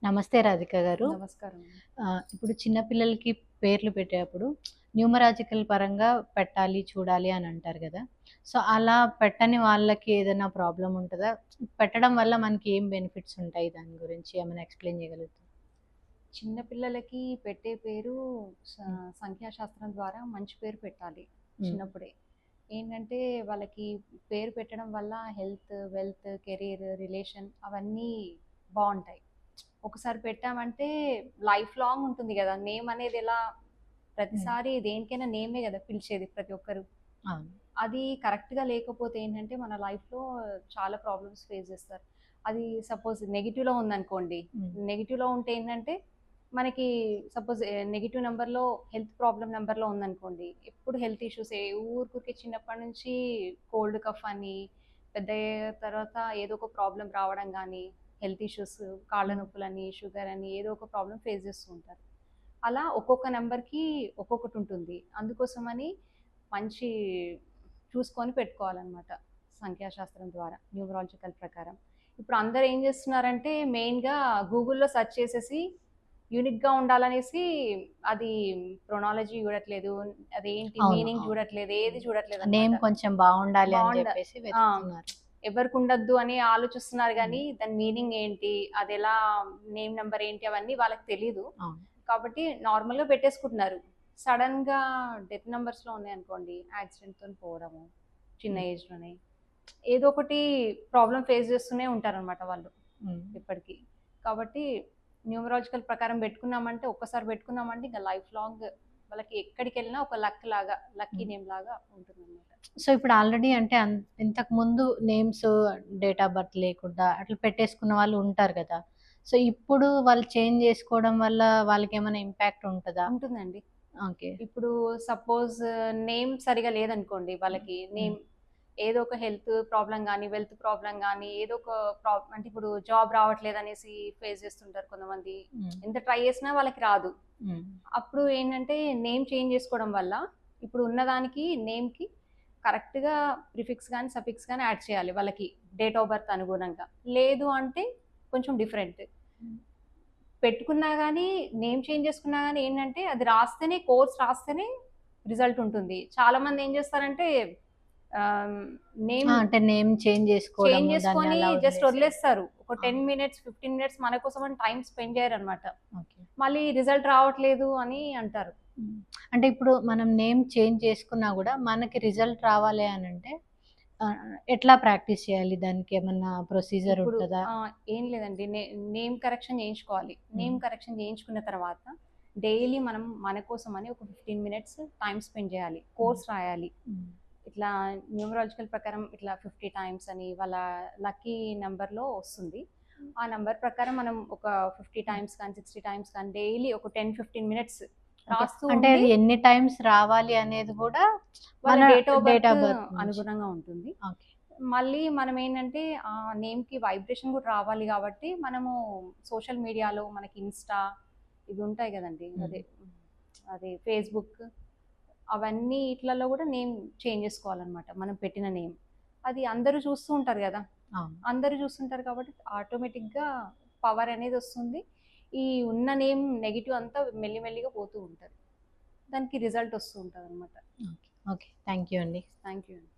నమస్తే రాధిక గారు. నమస్కారం. ఇప్పుడు చిన్న పిల్లలకి పేర్లు పెట్టేటప్పుడు న్యూమరాజికల్ పరంగా పెట్టాలి, చూడాలి అని అంటారు గదా! సో, అలా పెట్టని వాళ్ళకి ఏదైనా ప్రాబ్లమ్ ఉంటదా? పెట్టడం వల్ల మనకి ఏం బెనిఫిట్స్ ఉంటాయి? దాని గురించి ఏమైనా ఎక్స్‌ప్లెయిన్ చేయగలుగుతారా? చిన్న పిల్లలకి పెట్టే పేరు స హ్మ్. సంఖ్యాశాస్త్రం ద్వారా మంచి పేరు పెట్టాలి హ్మ్. చిన్నప్పుడే. ఏంటంటే వాళ్ళకి పేరు పెట్టడం వల్ల హెల్త్, వెల్త్, కెరీర్, రిలేషన్ అవన్నీ బావుంటాయి. ఒకసారి పెట్టామంటే లైఫ్ లాంగ్ ఉంటుంది గదా! నేమ్ అనేది ఎలా హ్మ్. ప్రతిసారి దేనికైనా నేమే గదా పిలిచేది ప్రతి ఒక్కరు. అవును. అది కరెక్ట్‌గా లేకపోతే ఏంటంటే మన లైఫ్‌లో చాలా ప్రాబ్లమ్స్ ఫేస్ చేస్తారు. అది సపోజ్ నెగెటివ్‌లో ఉందనుకోండి. హ్మ్. నెగెటివ్‌లో ఉంటే ఏంటంటే మనకి సపోజ్ నెగెటివ్ నంబర్‌లో హెల్త్ ప్రాబ్లమ్ నంబర్‌లో ఉందనుకోండి. ఎప్పుడు హెల్త్ ఇష్యూసే ఊరుకూరికే చిన్నప్పటి నుంచి కోల్డ్ కఫ్ అని, పెద్దయ్య తర్వాత ఏదో ఒక ప్రాబ్లమ్ రావడం గానీ, హెల్త్ ఇష్యూస్, కాళ్ళ హ్మ్. నొప్పులని, షుగర్ అని ఏదో ఒక ప్రాబ్లమ్ ఫేస్ చేస్తూ ఉంటారు. అలా ఒక్కొక్క నంబర్‌కి ఒక్కొక్కటుంటుంది. అందుకోసమని మంచి చూసుకొని పెట్టుకోవాలనమాట. సంఖ్యాశాస్త్రం ద్వారా న్యూమరాలజికల్ ప్రకారం. ఇప్పుడు అందరూ ఏం చేస్తున్నారంటే మెయిన్‌గా గూగుల్‌లో సెర్చ్ చేసేసి యూనిక్‌గా ఉండాలనేసి అది ప్రొనాలజీ చూడట్లేదు. అదేంటి అవును. మీనింగ్ అవును. చూడట్లేదు. ఏది హ్మ్. చూడట్లేదనమాట. నేమ్ కొంచెం బావుండాలి అని బావుండ జెప్పేసి ఆ! వెతుకుతున్నారు. ఎవరికుండద్దు అని ఆలోచిస్తున్నారు హ్మ్. గానీ, దాని మీనింగ్ ఏంటి? అదెలా నేమ్ నంబర్ ఏంటి? అవన్నీ వాళ్ళకి తెలీదు. అవును. కాబట్టి నార్మల్‌గా పెట్టేసుకుంటున్నారు. సడెన్‌గా డెత్ నంబర్స్‌లో ఉన్నాయనుకోండి, యాక్సిడెంట్‌తోని పోవడము, చిన్న హ్మ్. ఏజ్‌లోనే. ఏదో ఒకటి ప్రాబ్లమ్ ఫేస్ చేస్తూనే ఉంటారనమాట వాళ్ళు హ్మ్. ఇప్పటికి. కాబట్టి న్యూమరాలజికల్ ప్రకారం పెట్టుకున్నామంటే, ఒక్కసారి పెట్టుకున్నామంటే ఇంక లైఫ్ లాంగ్ వాళ్ళకి ఎక్కడికెళ్ళినా ఒక లక్ లాగా, లక్కీ హ్మ్. నేమ్ లాగా ఉంటుందనమాట. సో, ఇప్పుడు ఆల్రెడీ అంటే ఇంతకుముందు నేమ్స్, డేట్ ఆఫ్ బర్త్ లేకుండా అట్లా పెట్టేసుకున్న వాళ్ళు ఉంటారు గదా! సో, ఇప్పుడు వాళ్ళు చేంజ్ జేసుకోవడం వల్ల వాళ్ళకేమైనా ఇంపాక్ట్ ఉంటదా? ఉంటుందండి. ఓకే. ఇప్పుడు సపోజ్ నేమ్ సరిగా లేదనుకోండి వాళ్ళకి. హ్మ్. నేమ్ ఏదో ఒక హెల్త్ ప్రాబ్లమ్ గానీ, వెల్త్ ప్రాబ్లమ్ గానీ, ఏదో ఒక అంటే ఇప్పుడు జాబ్ రావట్లేదనేసి ఫేస్ చేస్తుంటారు కొంతమంది. హ్మ్. ఎంత ట్రై చేసినా వాళ్ళకి రాదు. హ్మ్. అప్పుడు ఏంటంటే నేమ్ చేంజ్ చేసుకోవడం వల్ల ఇప్పుడు ఉన్నదానికి నేమ్‌కి కరెక్ట్‌గా ప్రిఫిక్స్ గానీ, సఫిక్స్ గానీ యాడ్ చేయాలి వాళ్ళకి డేట్ ఆఫ్ బర్త్ అనుగుణంగా. లేదు అంటే కొంచెం డిఫరెంట్. హ్మ్. పెట్టుకున్నా గానీ, నేమ్ చేంజ్ చేసుకున్నా గానీ ఏంటంటే, అది రాస్తేనే కోర్స్ రాస్తేనే రిజల్ట్ ఉంటుంది. చాలామంది ఏం చేస్తారంటే ఆహ్, నేమ్ అంటే నేమ్ చేంజ్ చేంజ్ జేసుకోవడము, దాన్ని చేసుకొని అలా జస్ట్ వదిలేసేయడం. వదిలేస్తారు. ఒక ఆ! 10 మినిట్స్, 15 మినిట్స్ మన కోసమని టైమ్ స్పెండ్ చేయరనమాట. ఓకే. మళ్ళీ రిజల్ట్ రావట్లేదు అని అంటారు. హ్మ్. అంటే ఇప్పుడు మనం నేమ్ చేంజ్ చేసుకున్నా గూడా మనకి రిజల్ట్ రావాలి అనంటే ఎట్లా ప్రాక్టీస్ చేయాలి? దానికేమన్నా ప్రొసీజర్ ఇప్పుడు ఉంటదా? ఏం లేదండి. నేమ్ కరెక్షన్ చేయించుకోవాలి. హ్మ్. నేమ్ కరెక్షన్ చేయించుకున్న తర్వాత డైలీ మనం మన కోసమని ఒక 15 మినిట్స్ టైమ్ స్పెండ్ చేయాలి. హ్మ్. కోర్స్ రాయాలి. హ్మ్. ఇట్లా న్యూమరాలజికల్ ప్రకారం ఇట్లా 50 టైమ్స్ అని వాళ్ళ లక్కీ నంబర్‌లో వస్తుంది. ఆ నంబర్ ప్రకారం మనం ఒక 50 హ్మ్. టైమ్స్ కానీ, 60 టైమ్స్ కానీ డైలీ ఒక 10, 15 మినిట్స్ ఓకే. రాస్తూ అంటే ఉండి అది ఎన్ని టైమ్స్ రావాలి అనేది గూడా వాళ్ళ మన date of date birth of birth నుంచి. అనుగుణంగా ఉంటుంది. ఓకే. మళ్ళీ మనమేంటంటే ఆ నేమ్‌కి వైబ్రేషన్ కూడా రావాలి కాబట్టి మనము సోషల్ మీడియాలో మనకి ఇన్‌స్టా ఇవి ఉంటాయి గదండీ! హ్మ్. అదే ఫేస్‌బుక్ అవన్నీ ఈట్లలో గూడా నేమ్ చేంజ్ జేసుకోవాలనమాట. మనం పెట్టిన నేమ్. అది అందరూ చూస్తూ ఉంటారు గదా! అవును. అందరూ చూస్తుంటారు కాబట్టి ఆటోమేటిక్‌గా పవర్ అనేదొస్తుంది. ఈ ఉన్న నేమ్ నెగెటివ్ అంతా మెల్లి మెల్లిగా పోతూ ఉంటది. దానికి రిజల్ట్ వస్తూ ఉంటదనమాట. ఓకే. ఓకే. థాంక్ యూ అండి. థాంక్ యూ అండి.